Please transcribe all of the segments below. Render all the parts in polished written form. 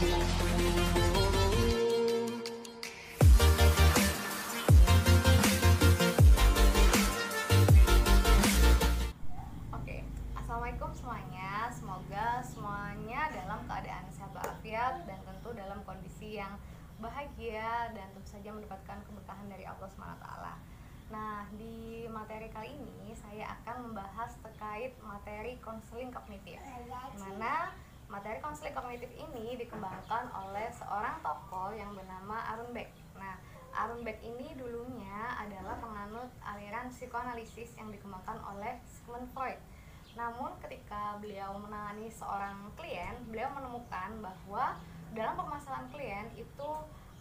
Oke, assalamualaikum semuanya. Semoga semuanya dalam keadaan sehat walafiat dan tentu dalam kondisi yang bahagia dan tentu saja mendapatkan keberkahan dari Allah SWT. Nah, di materi kali ini saya akan membahas terkait materi konseling kognitif. Di mana materi konseling kognitif ini dikembangkan oleh seorang tokoh yang bernama Aaron Beck. Nah, Aaron Beck ini dulunya adalah penganut aliran psikoanalisis yang dikembangkan oleh Sigmund Freud. Namun ketika beliau menangani seorang klien, beliau menemukan bahwa dalam permasalahan klien itu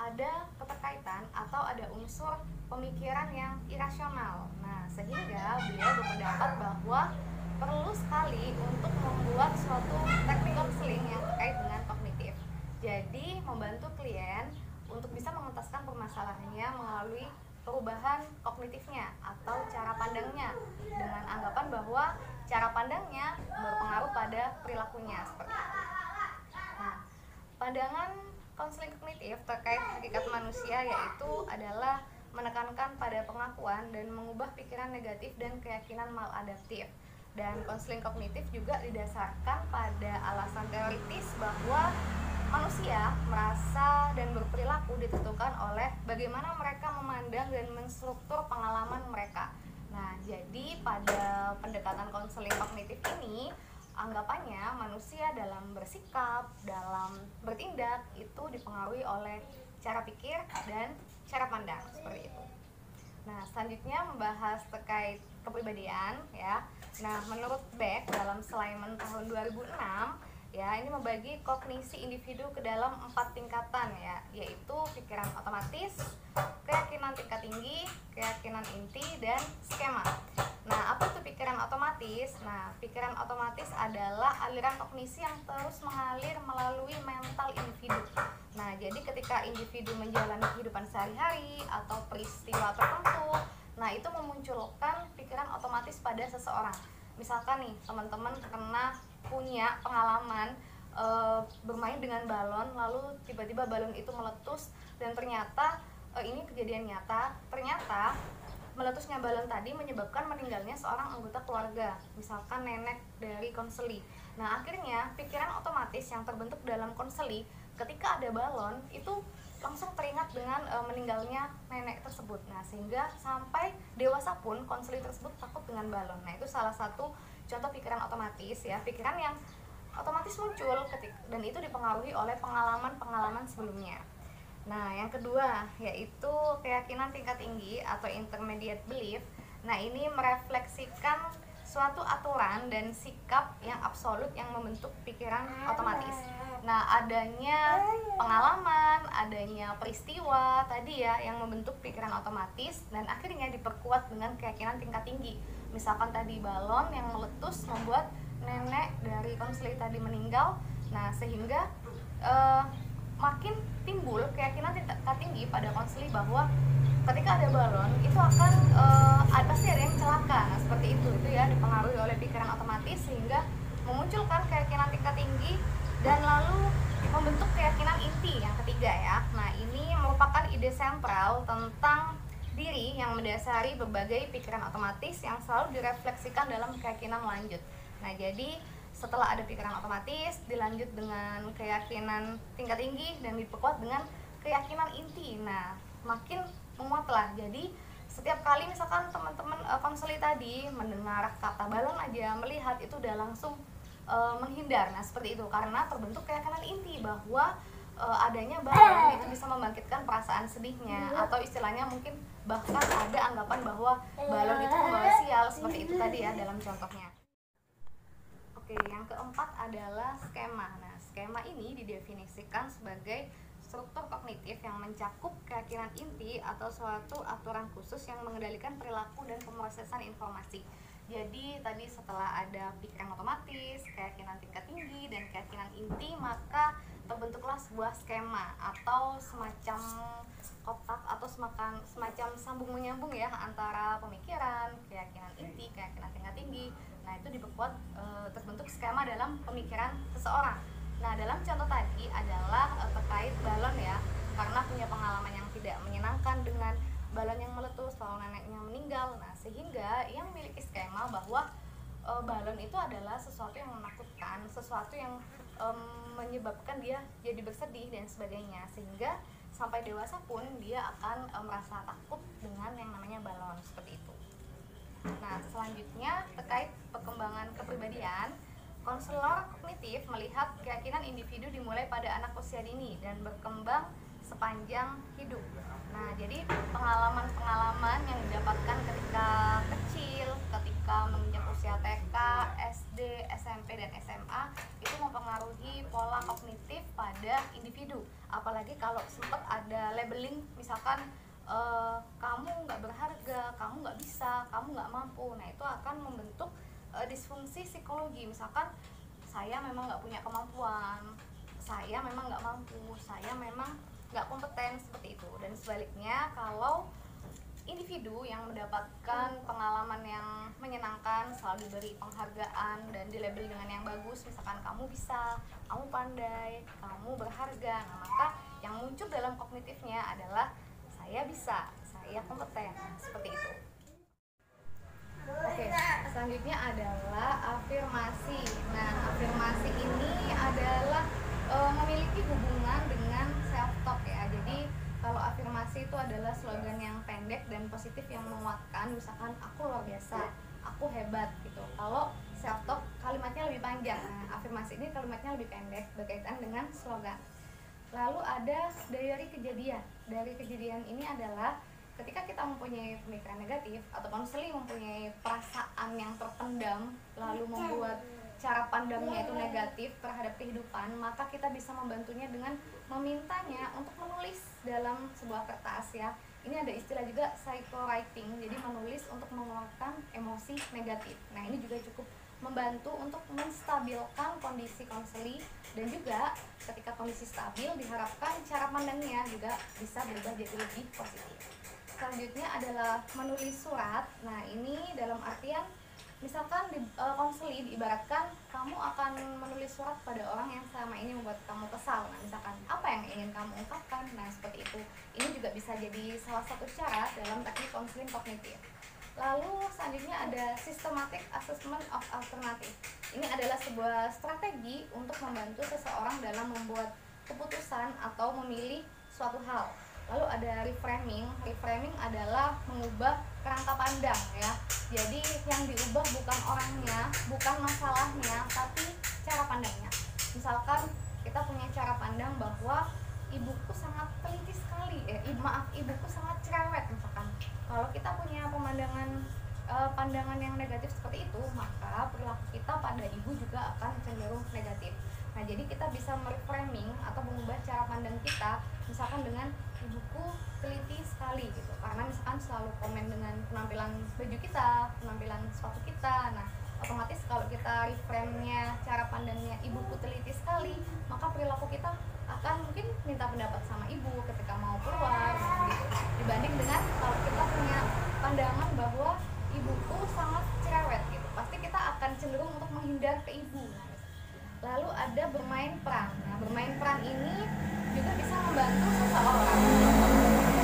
ada keterkaitan atau ada unsur pemikiran yang irasional. Nah, sehingga beliau berpendapat bahwa perlu sekali untuk membuat suatu teknik konseling yang terkait dengan kognitif. Jadi, membantu klien untuk bisa mengentaskan permasalahannya melalui perubahan kognitifnya atau cara pandangnya, dengan anggapan bahwa cara pandangnya berpengaruh pada perilakunya seperti itu. Nah, pandangan konseling kognitif terkait hakikat manusia yaitu adalah menekankan pada pengakuan dan mengubah pikiran negatif dan keyakinan maladaptif. Dan konseling kognitif juga didasarkan pada alasan teoritis bahwa manusia merasa dan berperilaku ditentukan oleh bagaimana mereka memandang dan menstruktur pengalaman mereka. Nah, jadi pada pendekatan konseling kognitif ini, anggapannya manusia dalam bersikap, dalam bertindak itu dipengaruhi oleh cara pikir dan cara pandang seperti itu. Nah, selanjutnya membahas terkait kepribadian ya. Nah, menurut Beck dalam Slayman tahun 2006 ya, ini membagi kognisi individu ke dalam 4 tingkatan ya, yaitu pikiran otomatis, keyakinan tingkat tinggi, keyakinan inti, dan skema. Nah, apa itu pikiran otomatis? Nah, pikiran otomatis adalah aliran kognisi yang terus mengalir melalui mental individu. Nah, jadi ketika individu menjalani kehidupan sehari-hari atau peristiwa tertentu, nah itu memunculkan pikiran otomatis pada seseorang. Misalkan nih, teman-teman pernah punya pengalaman bermain dengan balon, lalu tiba-tiba balon itu meletus dan ternyata ini kejadian nyata, ternyata meletusnya balon tadi menyebabkan meninggalnya seorang anggota keluarga, misalkan nenek dari konseli. Nah, akhirnya pikiran otomatis yang terbentuk dalam konseli ketika ada balon itu langsung teringat dengan meninggalnya nenek tersebut. Nah, sehingga sampai dewasa pun konseli tersebut takut dengan balon. Nah, itu salah satu contoh pikiran otomatis ya, pikiran yang otomatis muncul dan itu dipengaruhi oleh pengalaman-pengalaman sebelumnya. Nah, yang kedua yaitu keyakinan tingkat tinggi atau intermediate belief. Nah, ini merefleksikan suatu aturan dan sikap yang absolut yang membentuk pikiran otomatis. Nah, adanya pengalaman, adanya peristiwa tadi ya yang membentuk pikiran otomatis dan akhirnya diperkuat dengan keyakinan tingkat tinggi. Misalkan tadi balon yang meletus membuat nenek dari konseli tadi meninggal. Nah, sehingga makin timbul keyakinan tingkat tinggi pada konseli bahwa ketika ada balon itu akan pasti ada yang celaka. Nah, seperti itu ya, dipengaruhi oleh pikiran otomatis sehingga memunculkan keyakinan tingkat tinggi dan lalu membentuk keyakinan inti yang ketiga ya. Nah, ini merupakan ide sentral tentang diri yang mendasari berbagai pikiran otomatis yang selalu direfleksikan dalam keyakinan lanjut. Nah, jadi setelah ada pikiran otomatis dilanjut dengan keyakinan tingkat tinggi dan diperkuat dengan keyakinan inti. Nah, makin menguatlah. Jadi setiap kali misalkan teman-teman konseli tadi mendengar kata balon aja, melihat itu udah langsung menghindar. Nah, seperti itu karena terbentuk keyakinan inti bahwa adanya balon itu bisa membangkitkan perasaan sedihnya, atau istilahnya mungkin bahkan ada anggapan bahwa balon itu membawa sial seperti itu tadi ya dalam contohnya. Oke, yang keempat adalah skema. Nah, skema ini didefinisikan sebagai struktur kognitif yang mencakup keyakinan inti atau suatu aturan khusus yang mengendalikan perilaku dan pemrosesan informasi. Jadi tadi setelah ada pikiran otomatis, keyakinan tingkat tinggi, dan keyakinan inti, maka terbentuklah sebuah skema atau semacam kotak atau semacam sambung menyambung ya antara pemikiran, keyakinan inti, keyakinan tingkat tinggi. Nah, itu diperkuat terbentuk skema dalam pemikiran seseorang. Nah, dalam contoh tadi adalah terkait balon ya, karena punya pengalaman yang tidak menyenangkan dengan balon yang meletus lalu neneknya meninggal. Nah, sehingga ia memiliki skema bahwa balon itu adalah sesuatu yang menakutkan, sesuatu yang menyebabkan dia jadi bersedih dan sebagainya, sehingga sampai dewasa pun dia akan merasa takut dengan yang namanya balon seperti itu. Nah, selanjutnya terkait perkembangan kepribadian, konselor kognitif melihat keyakinan individu dimulai pada anak usia dini dan berkembang sepanjang hidup. Nah, jadi pengalaman-pengalaman yang didapatkan ketika kecil, ketika menginjak usia TK, SD, SMP, dan SMA itu mempengaruhi pola kognitif pada individu. Apalagi kalau sempat ada labeling, misalkan kamu nggak berharga, kamu nggak bisa, kamu nggak mampu. Nah, itu akan membentuk disfungsi psikologi. Misalkan saya memang nggak punya kemampuan, saya memang nggak mampu, saya memang nggak kompeten, seperti itu. Dan sebaliknya, kalau individu yang mendapatkan pengalaman yang menyenangkan, selalu diberi penghargaan dan dilabel dengan yang bagus, misalkan kamu bisa, kamu pandai, kamu berharga, nah maka yang muncul dalam kognitifnya adalah saya bisa, saya kompeten, seperti itu. Oke, selanjutnya adalah afirmasi. Nah, afirmasi ini adalah memiliki hubungan dengan self talk ya. Jadi kalau afirmasi itu adalah slogan yang pendek dan positif yang menguatkan, misalkan aku luar biasa, aku hebat gitu. Kalau self talk kalimatnya lebih panjang. Nah, afirmasi ini kalimatnya lebih pendek berkaitan dengan slogan. Lalu ada dari kejadian. Dari kejadian ini adalah ketika kita mempunyai pemikiran negatif atau konseling mempunyai perasaan yang terpendam lalu membuat cara pandangnya itu negatif terhadap kehidupan, maka kita bisa membantunya dengan memintanya untuk menulis dalam sebuah kertas ya. Ini ada istilah juga psychowriting, jadi menulis untuk mengeluarkan emosi negatif. Nah, ini juga cukup membantu untuk menstabilkan kondisi konseli, dan juga ketika kondisi stabil diharapkan cara pandangnya juga bisa berubah jadi lebih positif. Selanjutnya adalah menulis surat. Nah, ini dalam artian misalkan di konseli diibaratkan kamu akan menulis surat pada orang yang selama ini membuat kamu kesal. Nah, misalkan apa yang ingin kamu ungkapkan, nah seperti itu. Ini juga bisa jadi salah satu cara dalam teknik konseling kognitif. Lalu selanjutnya ada systematic assessment of alternative. Ini adalah sebuah strategi untuk membantu seseorang dalam membuat keputusan atau memilih suatu hal. Lalu ada reframing. Reframing adalah mengubah kerangka pandang ya. Jadi yang diubah bukan orangnya, bukan masalahnya, tapi cara pandangnya. Misalkan kita punya cara pandang bahwa ibuku sangat teliti sekali, ibuku sangat cerewet misalkan. Kalau kita punya pandangan yang negatif seperti itu, maka perilaku kita pada ibu juga akan cenderung negatif. Nah, jadi kita bisa mereframing atau mengubah cara pandang kita, misalkan dengan ibuku teliti sekali gitu, karena misalkan selalu komen dengan penampilan baju kita, penampilan sepatu kita. Nah, otomatis kalau kita reframe-nya, cara pandangnya ibuku teliti sekali, maka perilaku kita akan mungkin minta pendapat sama ibu ketika mau keluar gitu. Dibanding dengan kalau kita punya pandangan bahwa ibuku sangat cerewet gitu, pasti kita akan cenderung untuk menghindar ke ibu. Lalu ada bermain peran. Nah, bermain peran ini juga bisa membantu seseorang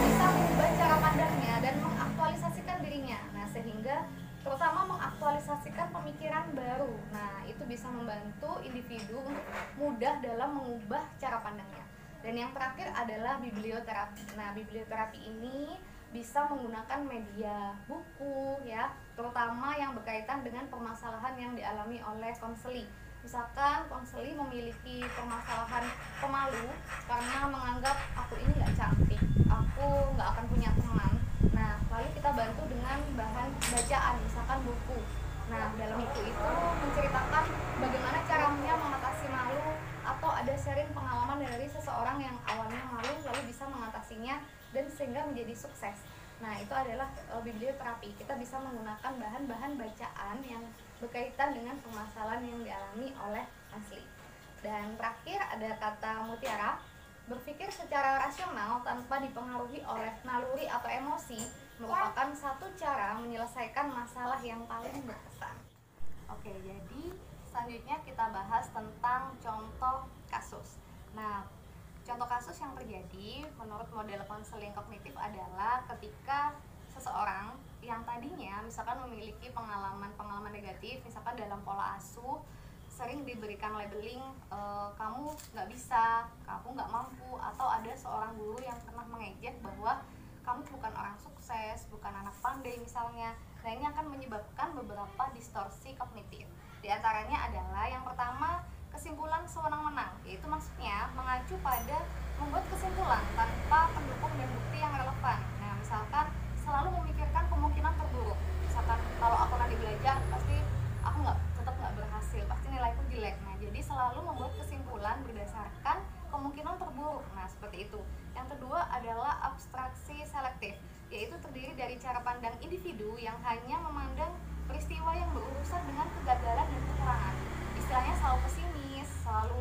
bisa mengubah cara pandangnya dan mengaktualisasikan dirinya. Nah, sehingga terutama mengaktualisasikan pemikiran baru. Nah, itu bisa membantu individu untuk mudah dalam mengubah cara pandangnya. Dan yang terakhir adalah biblioterapi. Nah, biblioterapi ini bisa menggunakan media buku ya, terutama yang berkaitan dengan permasalahan yang dialami oleh konseli. Misalkan konseli memiliki permasalahan pemalu karena menganggap aku ini nggak cantik, aku nggak akan punya teman. Nah, lalu kita bantu dengan bahan bacaan, misalkan buku. Nah, dalam buku itu menceritakan bagaimana caranya mengatasi malu, atau ada sharing pengalaman dari seseorang yang awalnya malu lalu bisa mengatasinya dan sehingga menjadi sukses. Nah, itu adalah biblioterapi. Kita bisa menggunakan bahan-bahan bacaan yang berkaitan dengan permasalahan yang dialami oleh asli. Dan terakhir ada kata mutiara. Berpikir secara rasional tanpa dipengaruhi oleh naluri atau emosi merupakan satu cara menyelesaikan masalah yang paling berkesan. Oke, jadi selanjutnya kita bahas tentang contoh kasus. Nah, contoh kasus terjadi menurut model konseling kognitif adalah ketika seseorang yang tadinya misalkan memiliki pengalaman negatif, misalkan dalam pola asuh sering diberikan labeling kamu nggak bisa, kamu nggak mampu, atau ada seorang guru yang pernah mengejek bahwa kamu bukan orang sukses, bukan anak pandai misalnya. Nah, ini akan menyebabkan beberapa distorsi kognitif. Di antaranya adalah yang pertama, kesimpulan sewenang-wenang, yaitu maksudnya mengacu pada membuat kesimpulan tanpa pendukung dan bukti yang relevan. Nah, misalkan selalu memikirkan kemungkinan terburuk. Misalkan kalau aku nanti belajar pasti aku tetap nggak berhasil, pasti nilaiku jelek. Nah, jadi selalu membuat kesimpulan berdasarkan kemungkinan terburuk. Nah, seperti itu. Yang kedua adalah abstraksi selektif, yaitu terdiri dari cara pandang individu yang hanya memandang peristiwa yang berurusan dengan kegagalan dan kekurangan. Istilahnya selalu pesimis, selalu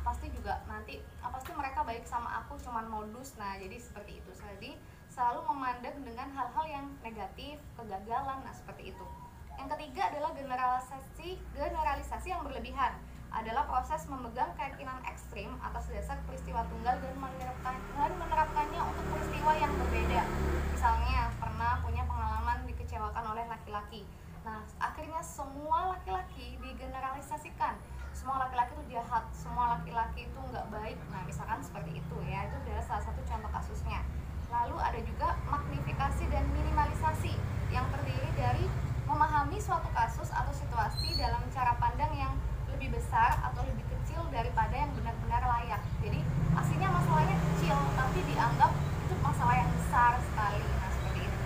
pasti juga nanti pasti mereka baik sama aku, cuman modus. Nah, jadi seperti itu. Jadi selalu memandang dengan hal-hal yang negatif, kegagalan. Nah, seperti itu. Yang ketiga adalah generalisasi yang berlebihan, adalah proses memegang keyakinan ekstrim atas dasar peristiwa tunggal dan menerapkannya untuk peristiwa yang berbeda. Misalnya pernah punya pengalaman dikecewakan oleh laki-laki. Nah, akhirnya semua laki-laki digeneralisasikan. Semua laki-laki itu jahat, semua laki-laki itu nggak baik. Nah, misalkan seperti itu ya, itu adalah salah satu contoh kasusnya. Lalu ada juga magnifikasi dan minimalisasi yang terdiri dari memahami suatu kasus atau situasi dalam cara pandang yang lebih besar atau lebih kecil daripada yang benar-benar layak. Jadi aslinya masalahnya kecil tapi dianggap itu masalah yang besar sekali. Nah, seperti itu.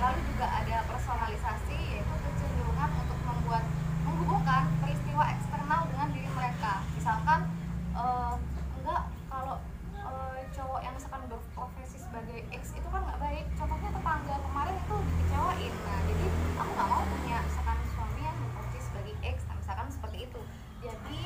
Lalu juga ada personalisasi, yaitu kecenderungan untuk menghubungkan peristiwa eksternal dengan diri mereka. Misalkan enggak, kalau cowok yang misalkan berprofesi sebagai X itu kan nggak baik, contohnya tetangga kemarin itu dikecewain. Nah, jadi aku nggak mau punya misalkan suami yang berprofesi sebagai X. Nah, misalkan seperti itu. Jadi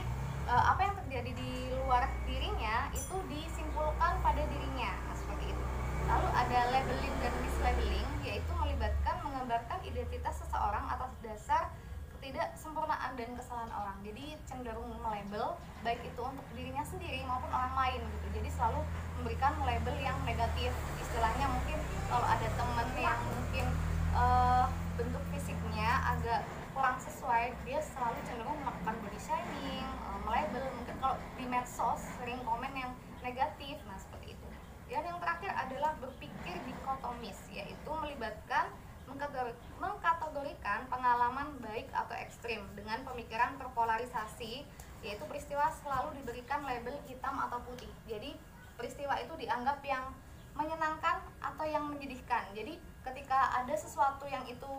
apa yang terjadi di luar dirinya itu disimpulkan pada dirinya. Nah, seperti itu. Lalu ada labeling dan mislabeling, yaitu melibatkan menggambarkan identitas seseorang atas dasar ketidaksempurnaan dan kesalahan orang. Jadi cenderung melabel baik itu untuk dirinya sendiri maupun orang lain gitu. Jadi selalu memberikan label yang negatif. Istilahnya mungkin kalau ada temen yang mungkin bentuk fisiknya agak kurang sesuai, dia selalu cenderung melakukan body shaming, melabel. Mungkin kalau di medsos sering komen yang negatif. Nah, seperti itu. Dan yang terakhir adalah berpikir dikotomis, yaitu melibatkan mengkategorikan pengalaman baik atau ekstrim dengan pemikiran terpolarisasi, yaitu peristiwa selalu diberikan label hitam atau putih. Jadi peristiwa itu dianggap yang menyenangkan atau yang menyedihkan. Jadi ketika ada sesuatu yang itu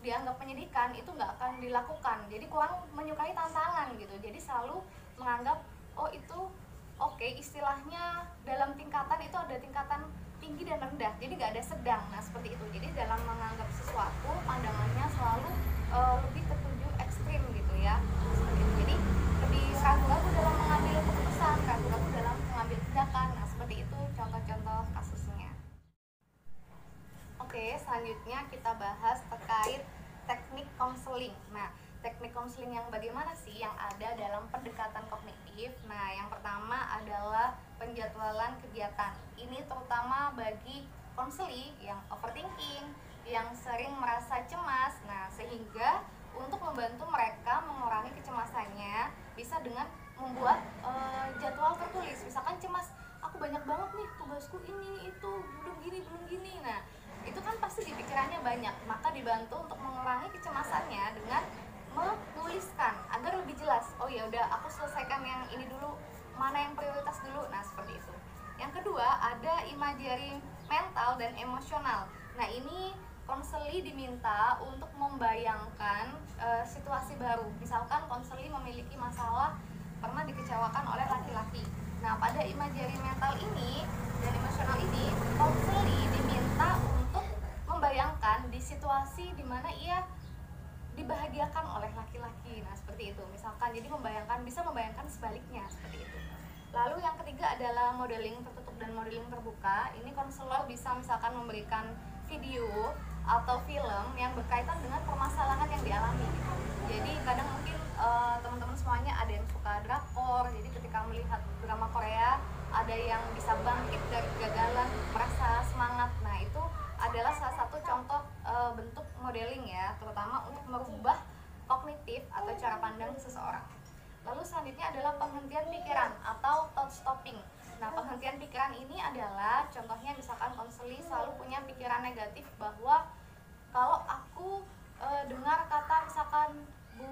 dianggap menyedihkan, itu nggak akan dilakukan. Jadi kurang menyukai tantangan gitu. Jadi selalu menganggap itu oke, istilahnya dalam tingkatan itu ada tingkatan tinggi dan rendah, jadi nggak ada sedang. Nah, seperti itu. Jadi dalam menganggap sesuatu, pandangannya selalu lebih tertuju ekstrim gitu ya. Seperti itu. Jadi lebih ragu-ragu dalam mengambil keputusan, ragu-ragu dalam mengambil tindakan. Nah, seperti itu contoh-contoh kasusnya. Oke, selanjutnya kita bahas terkait teknik konseling. Nah, teknik konseling yang bagaimana sih yang ada dalam pendekatan kognitif? Nah, yang pertama adalah penjadwalan kegiatan. Ini terutama bagi konseli yang overthinking, yang sering merasa cemas. Nah, sehingga untuk membantu mereka mengurangi kecemasannya bisa dengan membuat jadwal tertulis. Misalkan cemas, aku banyak banget nih tugasku ini itu belum gini. Nah, itu kan pasti di pikirannya banyak. Maka dibantu untuk mengurangi kecemasannya dengan menuliskan agar lebih jelas. Oh ya udah, aku selesaikan yang ini dulu, mana yang prioritas dulu. Nah, seperti itu. Yang kedua ada imagery mental dan emosional. Nah, ini konseli diminta untuk membayangkan situasi baru. Misalkan konseli memiliki masalah pernah dikecewakan oleh laki-laki. Nah, pada imagery mental ini dan emosional ini, konseli diminta untuk membayangkan di situasi di mana ia dibahagiakan oleh laki-laki. Nah, seperti itu. Misalkan jadi bisa membayangkan sebaliknya, seperti itu. Lalu yang ketiga adalah modeling tertutup dan modeling terbuka. Ini konselor bisa misalkan memberikan video atau film yang berkaitan dengan permasalahan yang dialami. Jadi kadang mungkin teman-teman semuanya ada yang suka drakor. Jadi ketika melihat drama Korea, ada yang bisa bangkit selanjutnya adalah penghentian pikiran atau thought stopping. Nah, penghentian pikiran ini adalah contohnya misalkan konseli selalu punya pikiran negatif bahwa kalau aku dengar kata misalkan bu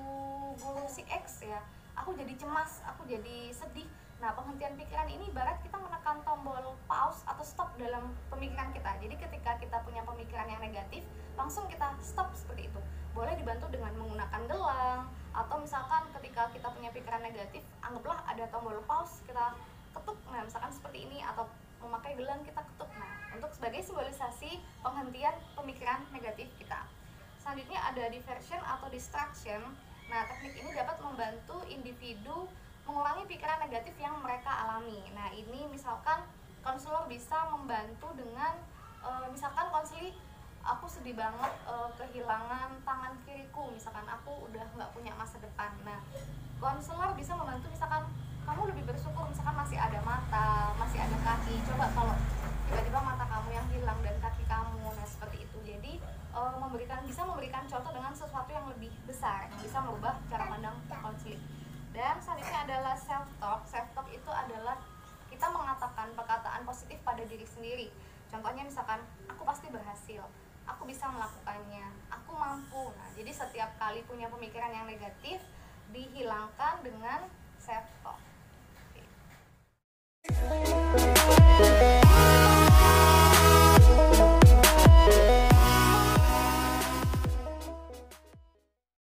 guru si X ya, aku jadi cemas, aku jadi sedih. Nah, penghentian pikiran ini ibarat kita menekan tombol pause atau stop dalam pemikiran kita. Jadi ketika kita punya pemikiran yang negatif, langsung kita stop seperti itu. Boleh dibantu dengan menggunakan gelang, atau misalkan ketika kita punya pikiran negatif, anggaplah ada tombol pause, kita ketuk. Nah, misalkan seperti ini, atau memakai gelang kita ketuk. Nah, untuk sebagai simbolisasi penghentian pemikiran negatif kita. Selanjutnya ada diversion atau distraction. Nah, teknik ini dapat membantu individu mengurangi pikiran negatif yang mereka alami. Nah, ini misalkan konselor bisa membantu dengan misalkan konseli, aku sedih banget kehilangan tangan kiriku, misalkan aku udah nggak punya masa depan. Nah, konselor bisa membantu misalkan kamu lebih bersyukur, misalkan masih ada mata, masih ada kaki. Coba kalau tiba-tiba mata kamu yang hilang dan kaki kamu, nah seperti itu. Jadi bisa memberikan contoh dengan sesuatu yang lebih besar, yang bisa merubah cara pandang konflik. Dan selanjutnya adalah self talk. Self talk itu adalah kita mengatakan perkataan positif pada diri sendiri. Contohnya misalkan, aku pasti berhasil, aku bisa melakukannya, aku mampu. Nah, jadi setiap kali punya pemikiran yang negatif dihilangkan dengan self talk.